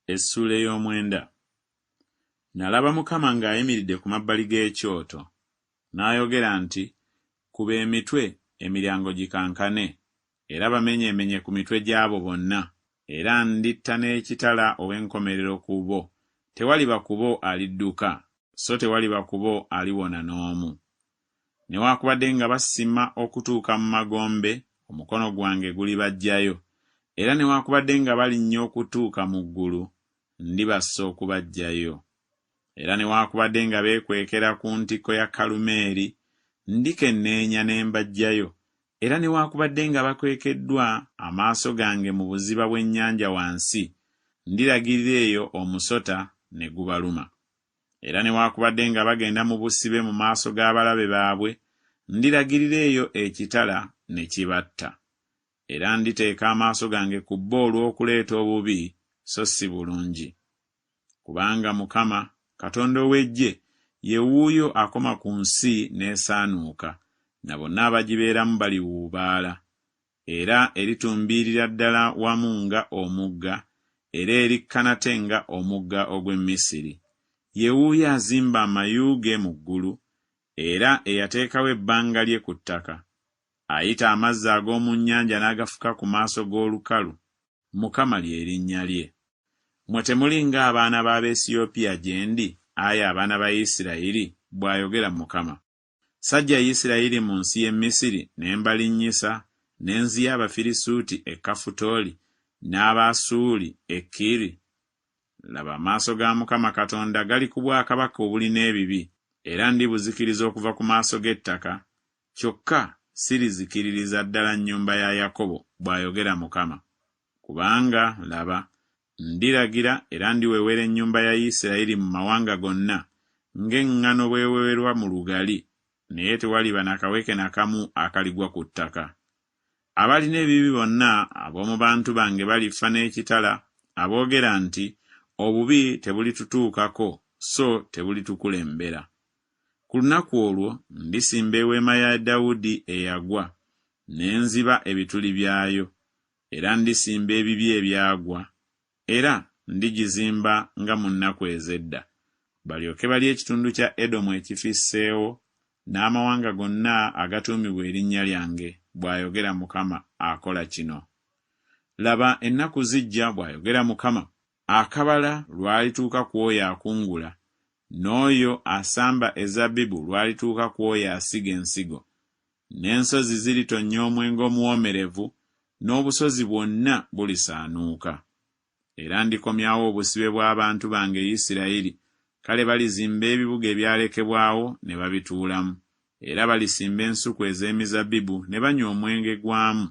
Essula ey'omwenda. Nalaba Mukama ng'ayimiridde ku mabbali g'ekyoto, n'ayogera nti, kuba emitwe emiryango gikankane, era bamenyeemenye ku mitwe gy'abo bonna, era nditta n'ekitala ow'enkomerero ku bo. Tewaliba ku bo alidduka, so tewaliba ku bo aliwona n'omu. Newaakubadde nga basima okutuuka mu magombe, omukono gwange gulibaggyayo, era newaakubadde nga balinnya okutuuka mu ggulu, ndibassa okubaggyayo. Era newaakubadde nga beekwekera ku ntikko ya Kalumeeri, ndikenneenya ne mbaggyayo. Era newaakubadde nga bakwekeddwa amaaso gange mu buziba bw'ennyanja wansi, ndiragirira eyo omusota ne gubaluma. Era newaakubadde nga bagenda mu busibe mu maaso g'abalabe baabwe, ndiragirira eyo ekitala ne kibatta. Era nditeeka amaaso gange ku bo olw'okuleeta obubi, so si bulungi. Kubanga Mukama, Katonda ow'Eggye, ye wuuyo akoma ku nsi n'esaanuuka, na bonna abagibeeramu baliwuubaala. Era eritumbiirira ddala wamu nga omugga, era erikkana nga omugga ogw'e Misiri. Ye wuuyo azimba amayu ge mu ggulu, era eyateekawo ebbanga lye ku ttaka. Ayita amazzi ag'omu nnyanja n'agafuka ku maaso g'olukalu. Mukama lye linnya lye. Mmwe temuli ng'abaana b'Abaesiyopiya gye ndi, ayi abaana ba Isirayiri, bw'ayogera Mukama. Sajja Isirayiri mu nsi y'e Misiri ne mbalinnyisa, ne nziya Abafirisuuti e Kafutooli, n'Abasuuli e Kiri. Laba amaaso ga Mukama Katonda gali ku bwakabaka obulina ebibi, era ndibuzikiriza okuva ku maaso g'ettaka, kyokka sirizikiririza ddala nnyumba ya Yakobo, bw'ayogera Mukama. Kubanga laba, ndiragira era ndiweewera ennyumba ya Isirayiri mu mawanga gonna, ng'eŋŋaano bweweerwa mu lugali, naye tewaliba nakaweke nakamu akaligwa ku ttaka. Abalina ebibi bonna ab'omu bantu bange balifa n'ekitala, aboogera nti, obubi tebulitutuukako, so tebulitukulembera. Ku lunaku olwo ndisimba eweema ya Dawudi eyagwa, ne nziba ebituli byayo, era ndisimba ebibi ebyagwa, era ndigizimba nga mu nnaku ez'edda. Balyoke balye ekitundu kya Edomu ekifisseewo, n'amawanga gonna agatuumibwa erinnya lyange, bw'ayogera Mukama akola kino. Laba ennaku zijja, bw'ayogera Mukama, akabala lwalituuka ku oyo akungula, n'oyo asamba ezabbibu lwalituuka ku oyo asiga ensigo. N'ensozi ziritonnya omwenge omuwoomerevu, n'obusozi bwonna bulisaanuuka. Era ndikomyawo obusibe bw'abantu bange Isirayiri, kale balizimba ebibuga ebyalekebwawo ne babituulamu. Era balisimba ensuku ez'emizabbibu ne banywa omwenge gwamu,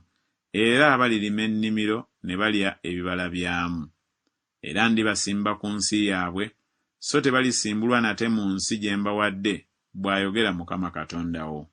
era balirima ennimiro ne balya ebibala byamu. Era ndibasimba ku nsi yaabwe, so tebalisimbulwa nate mu nsi gye mbawadde, bw'ayogera Mukama Katonda wo.